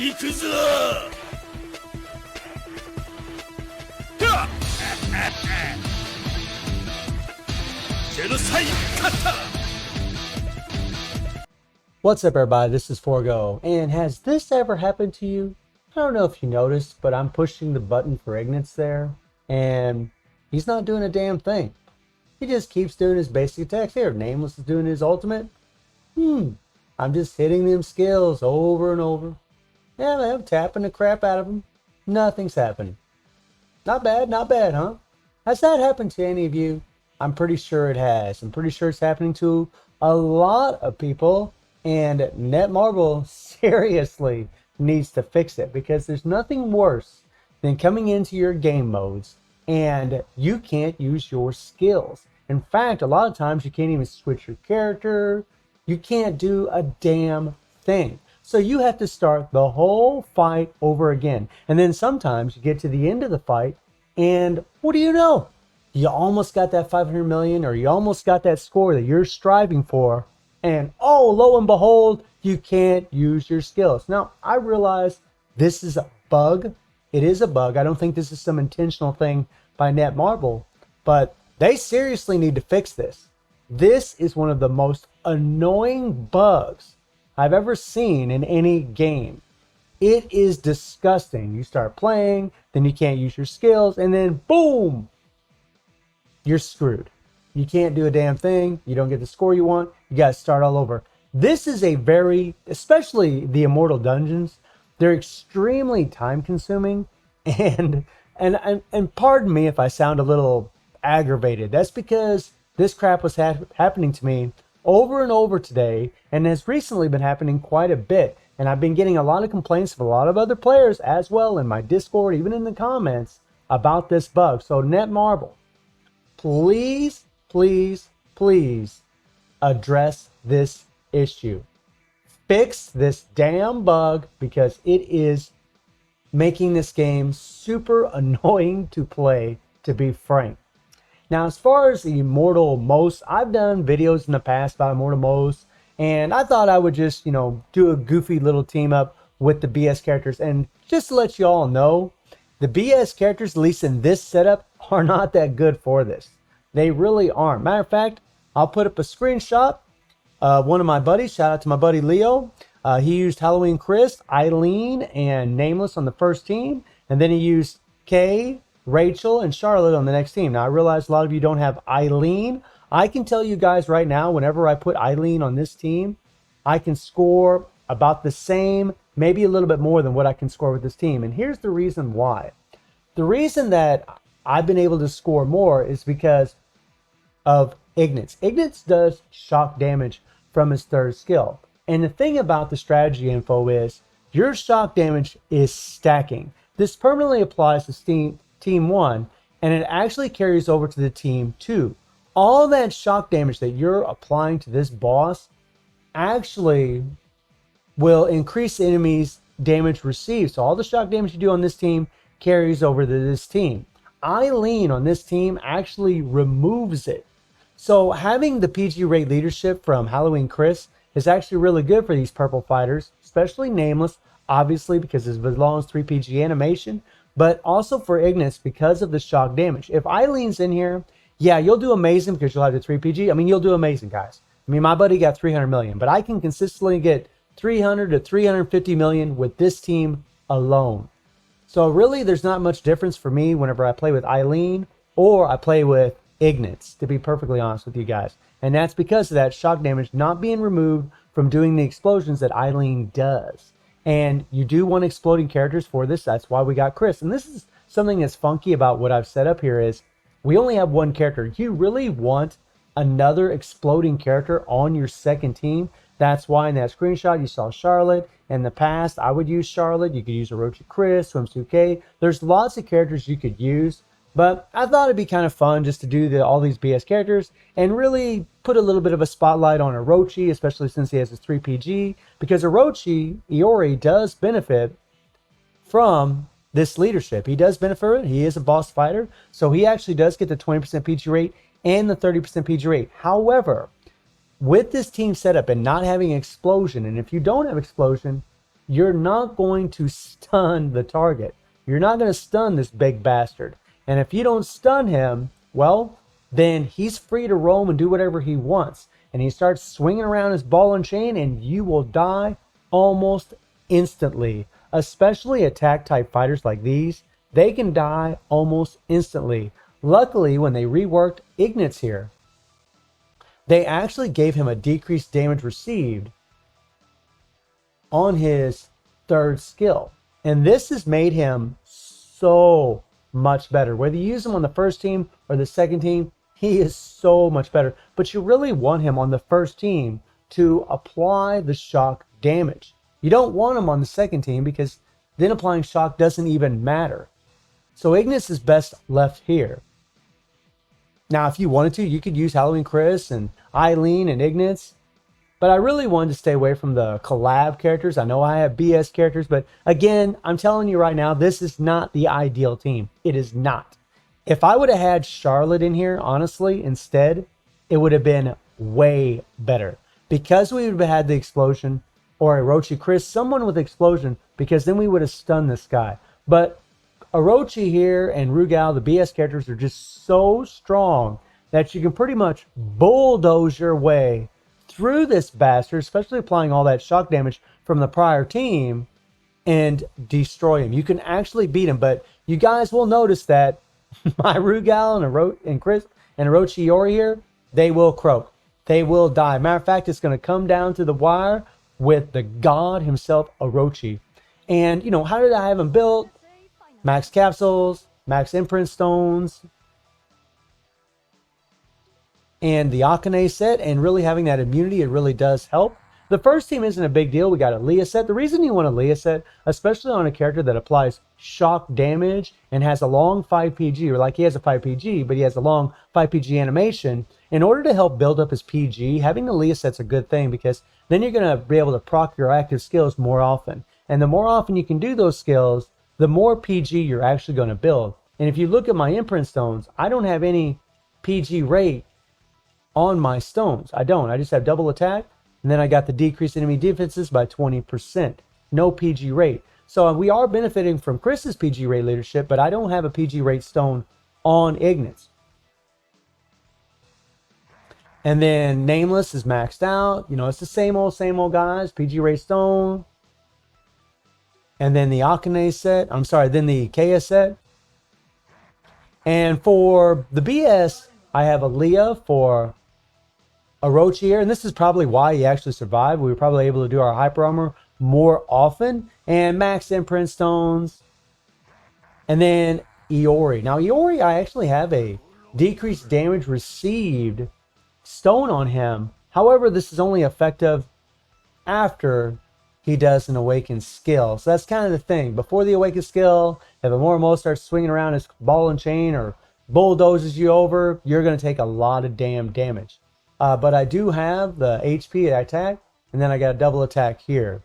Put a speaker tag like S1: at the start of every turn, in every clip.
S1: 行くぞはっジェノサイカッタ
S2: What's up, everybody? This is Forgo, and has this ever happened to you? I don't know if you noticed, but I'm pushing the button for Ignatz there, and he's not doing a damn thing. He just keeps doing his basic attacks. Here, Nameless is doing his ultimate. I'm just hitting them skills over and over. Yeah, I'm tapping the crap out of them. Nothing's happening. Not bad, huh? Has that happened to any of you? I'm pretty sure it has. I'm pretty sure it's happening to a lot of people. And Netmarble seriously needs to fix it, because there's nothing worse than coming into your game modes and you can't use your skills. In fact, a lot of times you can't even switch your character. You can't do a damn thing. So you have to start the whole fight over again. And then sometimes you get to the end of the fight and what do you know? You almost got that 500 million, or you almost got that score that you're striving for. And oh, lo and behold, you can't use your skills. Now, I realize this is a bug. It is a bug. I don't think this is some intentional thing by Netmarble, but they seriously need to fix this. This is one of the most annoying bugs I've ever seen in any game. It is disgusting. You start playing, then you can't use your skills, and then boom, you're screwed. You can't do a damn thing. You don't get the score you want. You got to start all over. This is a very, especially the Immortal dungeons, they're extremely time consuming. And pardon me if I sound a little aggravated. That's because this crap was happening to me over and over today, and has recently been happening quite a bit. And I've been getting a lot of complaints from a lot of other players as well in my Discord, even in the comments, about this bug. So Netmarble, please address this issue. Fix this damn bug, because it is making this game super annoying to play, to be frank. Now, as far as the Immortal Most, I've done videos in the past about Immortal Most, and I thought I would just, do a goofy little team up with the BS characters. And just to let you all know, the BS characters, at least in this setup, are not that good for this. They really aren't. Matter of fact, I'll put up a screenshot. One of my buddies, shout out to my buddy Leo. He used Halloween Chris, Eileen, and Nameless on the first team. And then he used Kay, Rachel, and Charlotte on the next team. Now, I realize a lot of you don't have Eileen. I can tell you guys right now, whenever I put Eileen on this team, I can score about the same, maybe a little bit more than what I can score with this team. And here's the reason why. The reason that I've been able to score more is because of Ignatz. Ignatz does shock damage from his third skill. And the thing about the strategy info is your shock damage is stacking. This permanently applies to team 1, and it actually carries over to the team 2. All that shock damage that you're applying to this boss actually will increase the enemy's damage received. So all the shock damage you do on this team carries over to this team. Eileen on this team actually removes it. So having the PG rate leadership from Halloween Chris is actually really good for these purple fighters, especially Nameless, obviously because it belongs 3 PG animation, but also for Ignatz because of the shock damage. If Eileen's in here, yeah, you'll do amazing because you'll have the 3 PG. I mean, you'll do amazing, guys. I mean, my buddy got 300 million, but I can consistently get 300 to 350 million with this team alone. So really, there's not much difference for me whenever I play with Eileen or I play with Ignatz, to be perfectly honest with you guys. And that's because of that shock damage not being removed from doing the explosions that Eileen does. And you do want exploding characters for this. That's why we got Chris. And this is something that's funky about what I've set up here is we only have one character. You really want another exploding character on your second team. That's why in that screenshot you saw Charlotte. In the past, I would use Charlotte. You could use Orochi Chris, Swimsuit K. There's lots of characters you could use. But I thought it'd be kind of fun just to do all these BS characters and really put a little bit of a spotlight on Orochi, especially since he has his 3 PG, because Orochi, Iori, does benefit from this leadership. He does benefit. He is a boss fighter, so he actually does get the 20% PG rate and the 30% PG rate. However, with this team setup and not having explosion, and if you don't have explosion, you're not going to stun the target. You're not going to stun this big bastard. And if you don't stun him, well, then he's free to roam and do whatever he wants. And he starts swinging around his ball and chain, and you will die almost instantly. Especially attack type fighters like these, they can die almost instantly. Luckily, when they reworked Ignatz here, they actually gave him a decreased damage received on his third skill. And this has made him so much better. Whether you use him on the first team or the second team, he is so much better. But you really want him on the first team to apply the shock damage. You don't want him on the second team because then applying shock doesn't even matter. So Ignatz is best left here. Now, if you wanted to, you could use Halloween Chris and Eileen and Ignatz. But I really wanted to stay away from the collab characters. I know I have BS characters, but again, I'm telling you right now, this is not the ideal team. It is not. If I would have had Charlotte in here, honestly, instead, it would have been way better. Because we would have had the explosion, or Orochi Chris, someone with explosion, because then we would have stunned this guy. But Orochi here and Rugal, the BS characters, are just so strong that you can pretty much bulldoze your way through this bastard, especially applying all that shock damage from the prior team, and destroy him. You can actually beat him, but you guys will notice that my Rugal and Chris and Orochi Iori here, they will croak. They will die. Matter of fact, it's going to come down to the wire with the god himself, Orochi. And, you know, how did I have him built? Max capsules, max imprint stones, and the Akane set, and really having that immunity, it really does help. The first team isn't a big deal. We got a Leah set. The reason you want a Leah set, especially on a character that applies shock damage and has a long 5 PG, or like he has a 5 PG, but he has a long 5 PG animation, in order to help build up his PG, having the Leah set's a good thing, because then you're going to be able to proc your active skills more often. And the more often you can do those skills, the more PG you're actually going to build. And if you look at my imprint stones, I don't have any PG rate on my stones. I don't. I just have double attack, and then I got the decreased enemy defenses by 20%. No PG rate. So we are benefiting from Chris's PG rate leadership, but I don't have a PG rate stone on Ignatz. And then Nameless is maxed out. You know, it's the same old guys. PG rate stone. And then the Akane set. I'm sorry, then the KS set. And for the BS, I have a Leah for Orochi here. And this is probably why he actually survived. We were probably able to do our hyper armor more often. And max imprint stones. And then Iori. Now Iori, I actually have a decreased damage received stone on him. However, this is only effective after he does an awakened skill. So that's kind of the thing. Before the awakened skill, if Immortal starts swinging around his ball and chain or bulldozes you over, you're going to take a lot of damn damage. But I do have the HP attack, and then I got a double attack here.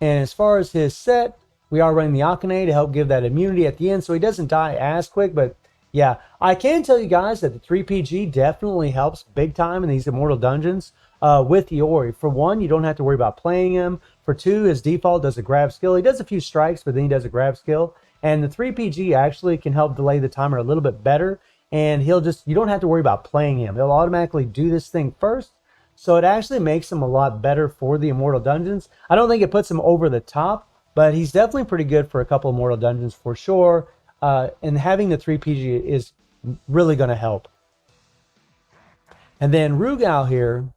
S2: And as far as his set, we are running the Akane to help give that immunity at the end, so he doesn't die as quick. But yeah, I can tell you guys that the 3PG definitely helps big time in these Immortal dungeons with Iori. For one, you don't have to worry about playing him. For two, his default does a grab skill. He does a few strikes, but then he does a grab skill. And the 3PG actually can help delay the timer a little bit better. And you don't have to worry about playing him. He'll automatically do this thing first. So it actually makes him a lot better for the Immortal dungeons. I don't think it puts him over the top, but he's definitely pretty good for a couple of Immortal dungeons for sure. And having the 3PG is really going to help. And then Rugal here,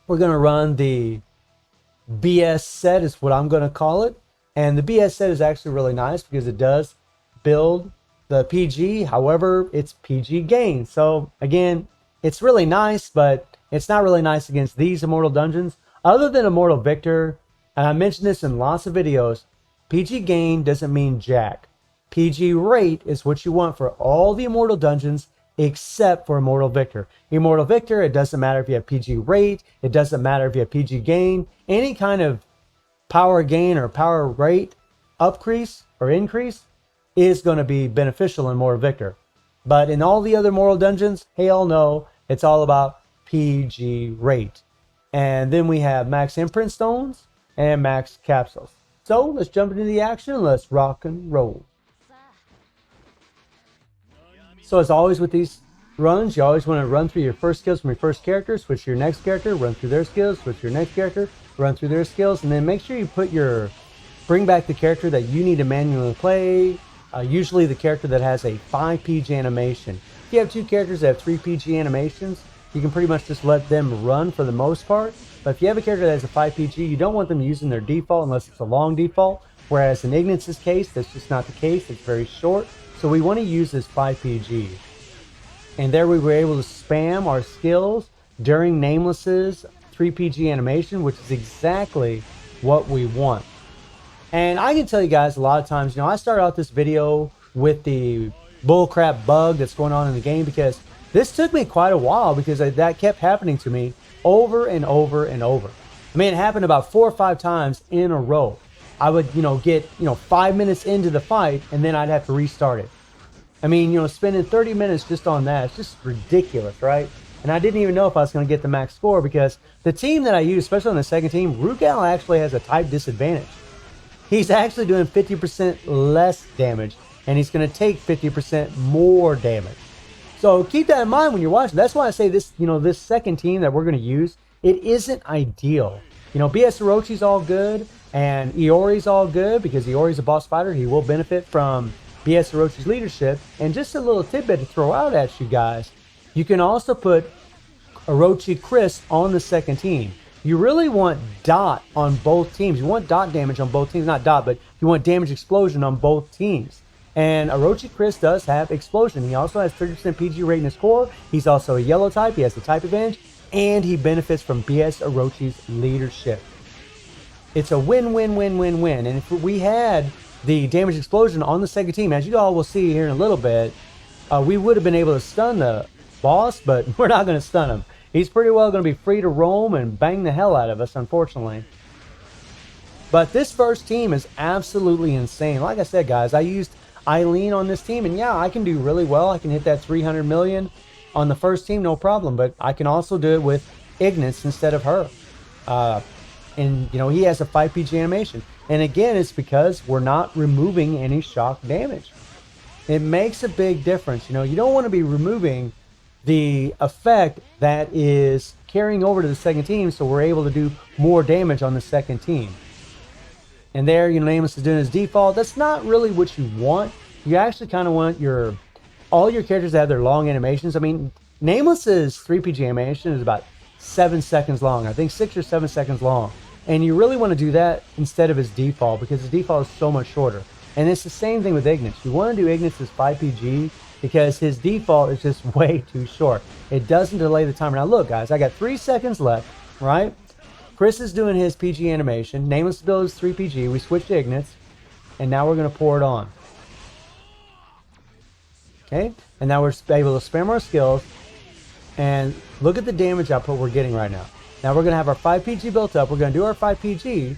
S2: we're going to run the BS set is what I'm going to call it. And the BS set is actually really nice because it does build the PG. However, it's PG gain. So again, it's really nice, but it's not really nice against these Immortal dungeons. Other than Immortal Victor, and I mentioned this in lots of videos, PG gain doesn't mean jack. PG rate is what you want for all the Immortal dungeons except for Immortal Victor. Immortal Victor, it doesn't matter if you have PG rate, it doesn't matter if you have PG gain, any kind of power gain or power rate upcrease or increase is going to be beneficial in Immortal Victor. But in all the other Immortal dungeons, hell no, it's all about PG rate. And then we have max imprint stones, and max capsules. So let's jump into the action. Let's rock and roll. So as always with these runs, you always want to run through your first skills from your first character, switch to your next character, run through their skills, switch to your next character, run through their skills, and then make sure you bring back the character that you need to manually play. Usually the character that has a 5 PG animation. If you have 2 characters that have 3 PG animations, you can pretty much just let them run for the most part. But if you have a character that has a 5 PG, you don't want them using their default unless it's a long default. Whereas in Ignat's case, that's just not the case. It's very short. So we want to use this 5 PG. And there we were able to spam our skills during Nameless's 3 PG animation, which is exactly what we want. And I can tell you guys a lot of times, I started out this video with the bullcrap bug that's going on in the game because this took me quite a while because that kept happening to me over and over and over. I mean, it happened about 4 or 5 times in a row. I would, get, 5 minutes into the fight and then I'd have to restart it. I mean, spending 30 minutes just on that, it's just ridiculous, right? And I didn't even know if I was going to get the max score because the team that I use, especially on the second team, Rugal actually has a type disadvantage. He's actually doing 50% less damage, and he's going to take 50% more damage. So keep that in mind when you're watching. That's why I say this, this second team that we're going to use, it isn't ideal. BS Orochi's all good, and Iori's all good because Iori's a boss fighter. He will benefit from BS Orochi's leadership. And just a little tidbit to throw out at you guys, you can also put Orochi Chris on the second team. You really want dot on both teams. You want dot damage on both teams. Not dot, but you want damage explosion on both teams. And Orochi Chris does have explosion. He also has 30% PG rate in his core. He's also a yellow type. He has the type advantage. And he benefits from BS Orochi's leadership. It's a win-win-win-win-win. And if we had the damage explosion on the second team, as you all will see here in a little bit, we would have been able to stun the boss, but we're not going to stun him. He's pretty well going to be free to roam and bang the hell out of us, unfortunately. But this first team is absolutely insane. Like I said, guys, I used Eileen on this team, and yeah, I can do really well. I can hit that 300 million on the first team, no problem. But I can also do it with Ignatz instead of her. And, he has a 5 PG animation. And again, it's because we're not removing any shock damage. It makes a big difference. You don't want to be removing the effect that is carrying over to the second team, so we're able to do more damage on the second team. And there, Nameless is doing his default. That's not really what you want. You actually kind of want all your characters to have their long animations. I mean, Nameless's 3 PG animation is about 7 seconds long. I think 6 or 7 seconds long. And you really want to do that instead of his default because his default is so much shorter. And it's the same thing with Ignatz. You want to do Ignatz's 5 PG because his default is just way too short. It doesn't delay the timer. Now look, guys, I got 3 seconds left, right? Chris is doing his PG animation. Nameless ability is 3 PG. We switched to Ignatz, and now we're going to pour it on. Okay, and now we're able to spam our skills, and look at the damage output we're getting right now. Now we're going to have our 5 PG built up. We're going to do our 5 PG,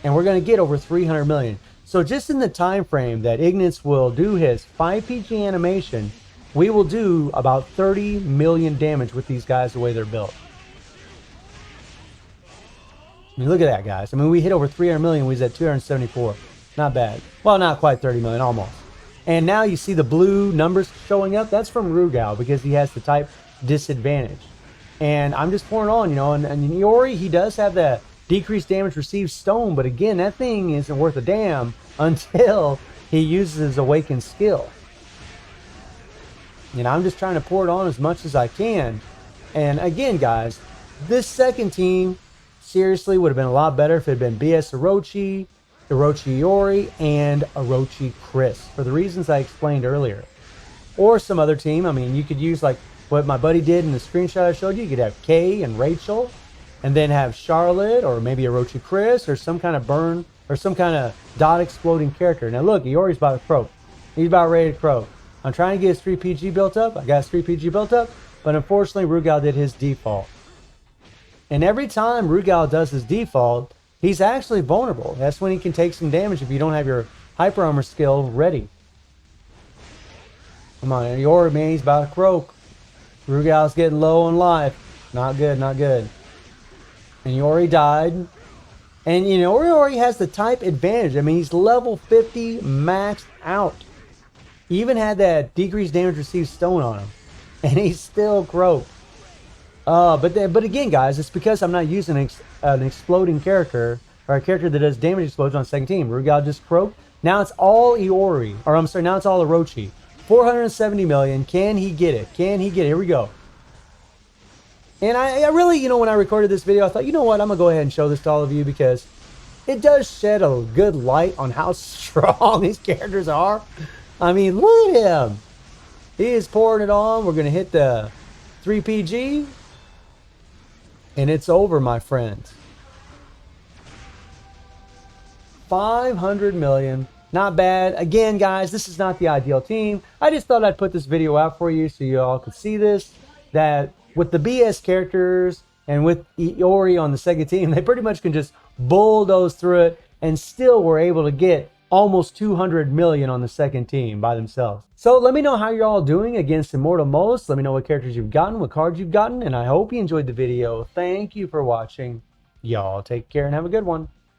S2: and we're going to get over 300 million. So just in the time frame that Ignatz will do his 5 PG animation, we will do about 30 million damage with these guys the way they're built. I mean, look at that, guys. I mean, we hit over 300 million. We was at 274. Not bad. Well, not quite 30 million, almost. And now you see the blue numbers showing up. That's from Rugal because he has the type disadvantage. And I'm just pouring on, and Iori, he does have that decreased damage received stone, but again, that thing isn't worth a damn until he uses his awakened skill. I'm just trying to pour it on as much as I can. And again, guys, this second team seriously would have been a lot better if it had been BS Orochi, Orochi Iori, and Orochi Chris for the reasons I explained earlier. Or some other team. I mean, you could use like what my buddy did in the screenshot I showed you. You could have Kay and Rachel, and then have Charlotte, or maybe Orochi Chris, or some kind of burn, or some kind of dot exploding character. Now look, Iori's about to croak. He's about ready to croak. I'm trying to get his 3 PG built up. I got his 3 PG built up, but unfortunately Rugal did his default. And every time Rugal does his default, he's actually vulnerable. That's when he can take some damage if you don't have your hyper armor skill ready. Come on, Iori, man, he's about to croak. Rugal's getting low on life. Not good, not good. And Iori died. And, you know, Iori has the type advantage. I mean, he's level 50 maxed out. He even had that decreased damage received stone on him. And he's still croaked. But again, guys, it's because I'm not using an exploding character, or a character that does damage explosion on second team. Rugal just croaked. Now it's all Iori. Or I'm sorry, now it's all Orochi. 470 million. Can he get it? Can he get it? Here we go. And I really, you know, when I recorded this video, I thought, you know what? I'm going to go ahead and show this to all of you because it does shed a good light on how strong these characters are. I mean, look at him. He is pouring it on. We're going to hit the 3PG. And it's over, my friends. 500 million. Not bad. Again, guys, this is not the ideal team. I just thought I'd put this video out for you so you all could see this. That with the BS characters and with Iori on the Sega team, they pretty much can just bulldoze through it and still were able to get almost 200 million on the second team by themselves. So let me know how you're all doing against Immortal Molus. Let me know what characters you've gotten, what cards you've gotten, and I hope you enjoyed the video. Thank you for watching. Y'all take care and have a good one.